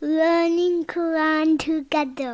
learning Quran together.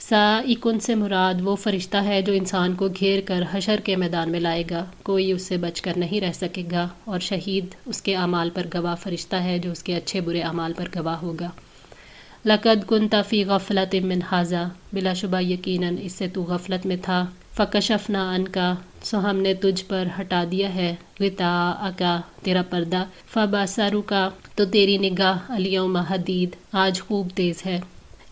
سائقن سے مراد وہ فرشتہ ہے جو انسان کو گھیر کر حشر کے میدان میں لائے گا، کوئی اس سے بچ کر نہیں رہ سکے گا، اور شہید اس کے اعمال پر گواہ فرشتہ ہے جو اس کے اچھے برے اعمال پر گواہ ہوگا۔ لقد كنت في غفلة من هذا، بلا شبہ یقیناً اس سے تو غفلت میں تھا، فکشفنا عنك، سو ہم نے تجھ پر ہٹا دیا ہے، غطاءک، تیرا پردہ، فبصرك، تو تیری نگاہ، اليوم حدید، آج خوب تیز ہے۔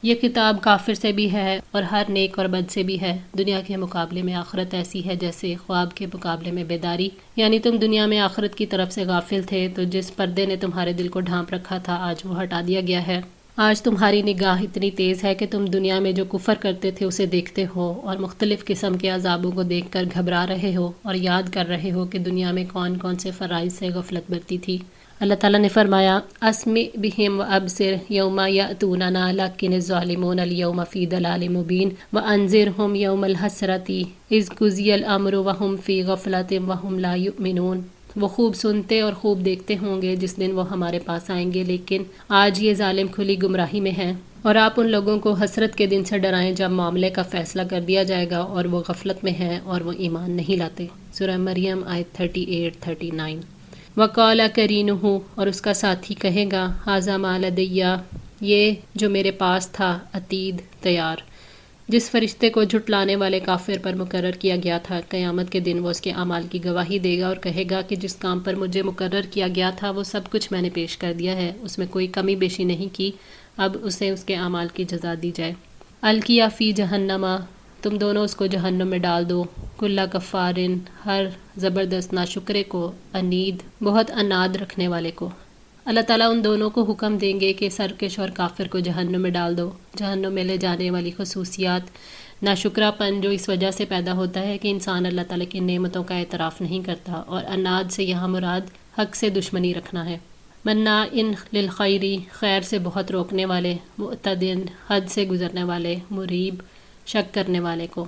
یہ کتاب کافر سے بھی ہے اور ہر نیک اور بد سے بھی ہے۔ دنیا کے مقابلے میں آخرت ایسی ہے جیسے خواب کے مقابلے میں بیداری، یعنی تم دنیا میں آخرت کی طرف سے غافل تھے تو جس پردے نے تمہارے دل کو ڈھانپ رکھا تھا آج وہ ہٹا دیا گیا ہے۔ آج تمہاری نگاہ اتنی تیز ہے کہ تم دنیا میں جو کفر کرتے تھے اسے دیکھتے ہو اور مختلف قسم کے عذابوں کو دیکھ کر گھبرا رہے ہو اور یاد کر رہے ہو کہ دنیا میں کون کون سے فرائض سے غفلت برتی تھی۔ اللہ تعالیٰ نے فرمایا اسمع بہم وابصر یوم یأتوننا لکن الظالمون اليوم فی ضلال مبین وانذرہم یوم الحسرۃ اذ قضی الامر وہم فی غفلۃ وہم لا یؤمنون۔ وہ خوب سنتے اور خوب دیکھتے ہوں گے جس دن وہ ہمارے پاس آئیں گے، لیکن آج یہ ظالم کھلی گمراہی میں ہیں۔ اور آپ ان لوگوں کو حسرت کے دن سے ڈرائیں جب معاملے کا فیصلہ کر دیا جائے گا اور وہ غفلت میں ہیں اور وہ ایمان نہیں لاتے۔ سورہ مریم آیت 38-39۔ وقال قرینہ، اور اس کا ساتھی کہے گا، ھذا ما لدی، یہ جو میرے پاس تھا، عتید، تیار۔ جس فرشتے کو جھٹلانے والے کافر پر مقرر کیا گیا تھا، قیامت کے دن وہ اس کے اعمال کی گواہی دے گا اور کہے گا کہ جس کام پر مجھے مقرر کیا گیا تھا وہ سب کچھ میں نے پیش کر دیا ہے، اس میں کوئی کمی بیشی نہیں کی، اب اسے اس کے اعمال کی جزا دی جائے۔ القیا فی جہنم، تم دونوں اس کو جہنم میں ڈال دو، کل کفارن، ہر زبردست ناشکرے کو، انید، بہت اناد رکھنے والے کو۔ اللہ تعالیٰ ان دونوں کو حکم دیں گے کہ سرکش اور کافر کو جہنم میں ڈال دو۔ جہنم میں لے جانے والی خصوصیات، ناشکرا پن جو اس وجہ سے پیدا ہوتا ہے کہ انسان اللہ تعالیٰ کی نعمتوں کا اعتراف نہیں کرتا، اور اناد سے یہاں مراد حق سے دشمنی رکھنا ہے۔ مناعٍ للخیر، خیر سے بہت روکنے والے، معتدٍ، حد سے گزرنے والے، مریب، شک کرنے والے کو،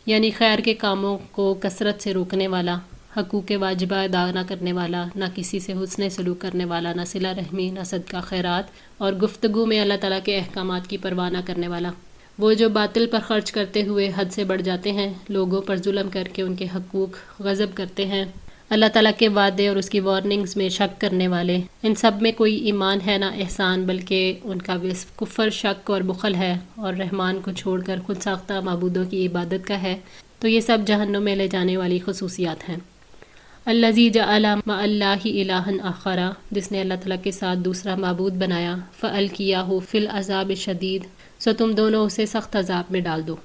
یعنی خیر کے کاموں کو کثرت سے روکنے والا، حقوق واجبہ ادا نہ کرنے والا، نہ کسی سے حسن سلوک کرنے والا، نہ صلہ رحمی، نہ صدقہ خیرات، اور گفتگو میں اللہ تعالیٰ کے احکامات کی پرواہ نہ کرنے والا۔ وہ جو باطل پر خرچ کرتے ہوئے حد سے بڑھ جاتے ہیں، لوگوں پر ظلم کر کے ان کے حقوق غصب کرتے ہیں، اللہ تعالیٰ کے وعدے اور اس کی وارننگز میں شک کرنے والے، ان سب میں کوئی ایمان ہے نہ احسان، بلکہ ان کا وصف کفر، شک اور بخل ہے، اور رحمان کو چھوڑ کر خود ساختہ معبودوں کی عبادت کا ہے، تو یہ سب جہنم میں لے جانے والی خصوصیات ہیں۔ الذی جعل مع اللہ الہا آخر، جس نے اللہ تعالیٰ کے ساتھ دوسرا معبود بنایا، فالقیاہ فی العذاب الشدید، سو تم دونوں اسے سخت عذاب میں ڈال دو۔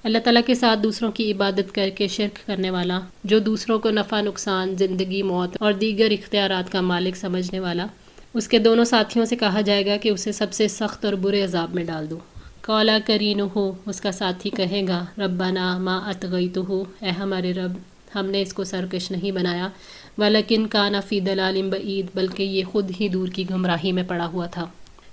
اللہ تعالیٰ کے ساتھ دوسروں کی عبادت کر کے شرک کرنے والا، جو دوسروں کو نفع نقصان، زندگی موت اور دیگر اختیارات کا مالک سمجھنے والا، اس کے دونوں ساتھیوں سے کہا جائے گا کہ اسے سب سے سخت اور برے عذاب میں ڈال دو۔ قال قرینہ، اس کا ساتھی کہے گا، ربنا ما اطغیتہ، اے ہمارے رب، ہم نے اس کو سرکش نہیں بنایا، ولکن کان فی ضلال بعید، بلکہ یہ خود ہی دور کی گمراہی میں پڑا ہوا تھا۔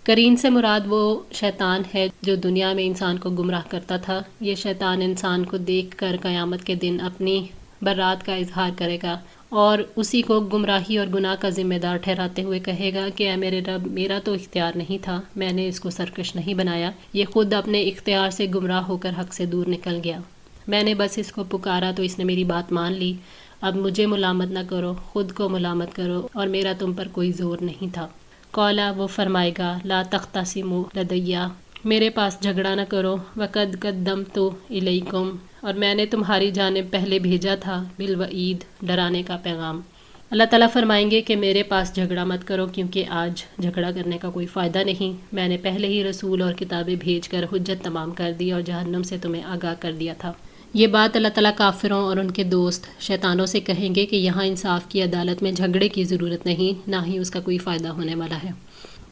قرین سے مراد وہ شیطان ہے جو دنیا میں انسان کو گمراہ کرتا تھا۔ یہ شیطان انسان کو دیکھ کر قیامت کے دن اپنی برات کا اظہار کرے گا اور اسی کو گمراہی اور گناہ کا ذمہ دار ٹھہراتے ہوئے کہے گا کہ اے میرے رب، میرا تو اختیار نہیں تھا، میں نے اس کو سرکش نہیں بنایا، یہ خود اپنے اختیار سے گمراہ ہو کر حق سے دور نکل گیا، میں نے بس اس کو پکارا تو اس نے میری بات مان لی، اب مجھے ملامت نہ کرو، خود کو ملامت کرو، اور میرا تم پر کوئی زور نہیں تھا۔ قولا، وہ فرمائے گا، لا تختصموا لدی، میرے پاس جھگڑا نہ کرو، وقد قدمت الیکم، اور میں نے تمہاری جانب پہلے بھیجا تھا، بالوعید، ڈرانے کا پیغام۔ اللہ تعالیٰ فرمائیں گے کہ میرے پاس جھگڑا مت کرو، کیونکہ آج جھگڑا کرنے کا کوئی فائدہ نہیں، میں نے پہلے ہی رسول اور کتابیں بھیج کر حجت تمام کر دی اور جہنم سے تمہیں آگاہ کر دیا تھا۔ یہ بات اللہ تعالیٰ کافروں اور ان کے دوست شیطانوں سے کہیں گے کہ یہاں انصاف کی عدالت میں جھگڑے کی ضرورت نہیں، نہ ہی اس کا کوئی فائدہ ہونے والا ہے۔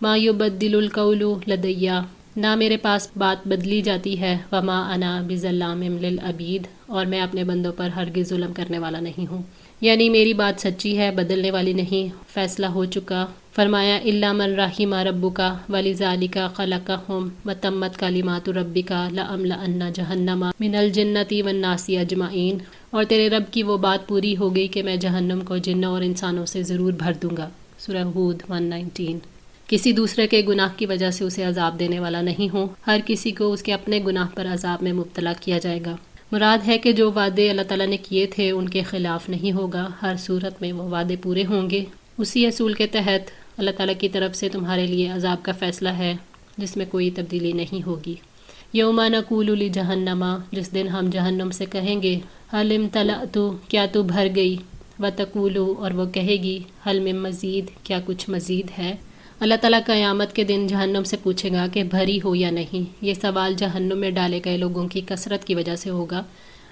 ما یبدل القول لدی، نہ میرے پاس بات بدلی جاتی ہے، وما انا بظلام للعبید، اور میں اپنے بندوں پر ہرگز ظلم کرنے والا نہیں ہوں، یعنی میری بات سچی ہے، بدلنے والی نہیں، فیصلہ ہو چکا۔ فرمایا الا من رحم ربک ولذالک خلقہم وتمت کلمات ربک لأملأن جہنم من الجنۃ والناس اجمعین، اور تیرے رب کی وہ بات پوری ہو گئی کہ میں جہنم کو جنوں اور انسانوں سے ضرور بھر دوں گا۔ سورہ ہود 119۔ کسی دوسرے کے گناہ کی وجہ سے اسے عذاب دینے والا نہیں ہوں، ہر کسی کو اس کے اپنے گناہ پر عذاب میں مبتلا کیا جائے گا۔ مراد ہے کہ جو وعدے اللہ تعالیٰ نے کیے تھے ان کے خلاف نہیں ہوگا، ہر صورت میں وہ وعدے پورے ہوں گے۔ اسی اصول کے تحت اللہ تعالیٰ کی طرف سے تمہارے لیے عذاب کا فیصلہ ہے جس میں کوئی تبدیلی نہیں ہوگی۔ یوم نقول لجہنم، جس دن ہم جہنم سے کہیں گے حل امتلأت، کیا تو بھر گئی، وتقول، اور وہ کہے گی حل من مزید، کیا کچھ مزید ہے۔ اللہ تعالیٰ قیامت کے دن جہنم سے پوچھے گا کہ بھری ہو یا نہیں۔ یہ سوال جہنم میں ڈالے گئے لوگوں کی کثرت کی وجہ سے ہوگا۔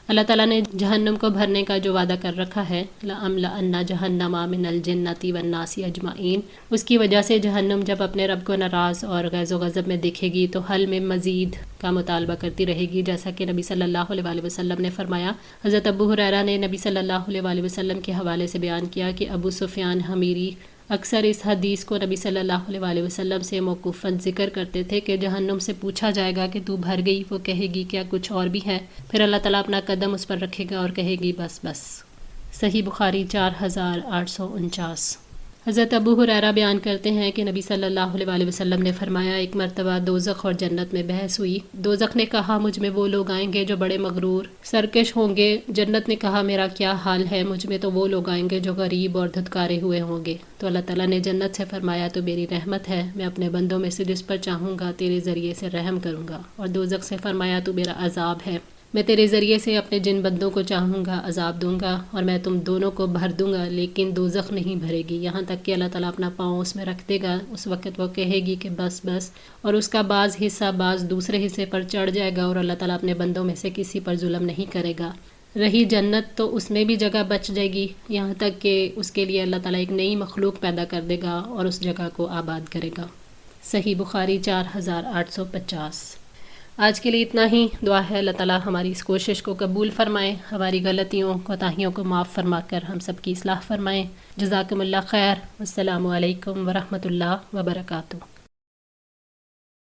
اللہ تعالیٰ نے جہنم کو بھرنے کا جو وعدہ کر رکھا ہے، لَأَمْلَأَنَّ جَهَنَّمَ مِنَ الْجِنَّةِ وَالنَّاسِ أَجْمَعِينَ، اس کی وجہ سے جہنم جب اپنے رب کو ناراض اور غیظ و غضب میں دیکھے گی تو حل میں مزید کا مطالبہ کرتی رہے گی، جیسا کہ نبی صلی اللہ علیہ وسلم نے فرمایا۔ حضرت ابو ہریرہ نے نبی صلی اللہ علیہ وسلم کے حوالے سے بیان کیا کہ ابو سفیان حمیری اکثر اس حدیث کو نبی صلی اللہ علیہ وسلم سے موقوفاً ذکر کرتے تھے کہ جہنم سے پوچھا جائے گا کہ تو بھر گئی، وہ کہے گی کیا کچھ اور بھی ہے، پھر اللہ تعالیٰ اپنا قدم اس پر رکھے گا اور کہے گی بس بس۔ صحیح بخاری 4849۔ حضرت ابو ہریرہ بیان کرتے ہیں کہ نبی صلی اللہ علیہ وسلم نے فرمایا، ایک مرتبہ دوزخ اور جنت میں بحث ہوئی۔ دوزخ نے کہا مجھ میں وہ لوگ آئیں گے جو بڑے مغرور سرکش ہوں گے۔ جنت نے کہا میرا کیا حال ہے، مجھ میں تو وہ لوگ آئیں گے جو غریب اور دھتکارے ہوئے ہوں گے۔ تو اللہ تعالیٰ نے جنت سے فرمایا تو میری رحمت ہے، میں اپنے بندوں میں سے جس پر چاہوں گا تیرے ذریعے سے رحم کروں گا۔ اور دوزخ سے فرمایا تو میرا عذاب ہے، میں تیرے ذریعے سے اپنے جن بندوں کو چاہوں گا عذاب دوں گا، اور میں تم دونوں کو بھر دوں گا، لیکن دوزخ نہیں بھرے گی، یہاں تک کہ اللہ تعالیٰ اپنا پاؤں اس میں رکھ دے گا۔ اس وقت وہ کہے گی کہ بس بس، اور اس کا بعض حصہ بعض دوسرے حصے پر چڑھ جائے گا، اور اللہ تعالیٰ اپنے بندوں میں سے کسی پر ظلم نہیں کرے گا۔ رہی جنت تو اس میں بھی جگہ بچ جائے گی، یہاں تک کہ اس کے لیے اللہ تعالیٰ ایک نئی مخلوق پیدا کر دے گا اور اس جگہ کو آباد کرے گا۔ صحیح بخاری 4850۔ آج کے لیے اتنا ہی۔ دعا ہے اللہ تعالیٰ ہماری اس کوشش کو قبول فرمائے، ہماری غلطیوں کوتاہیوں کو معاف فرما کر ہم سب کی اصلاح فرمائیں۔ جزاکم اللہ خیر۔ السلام علیکم ورحمۃ اللہ وبرکاتہ۔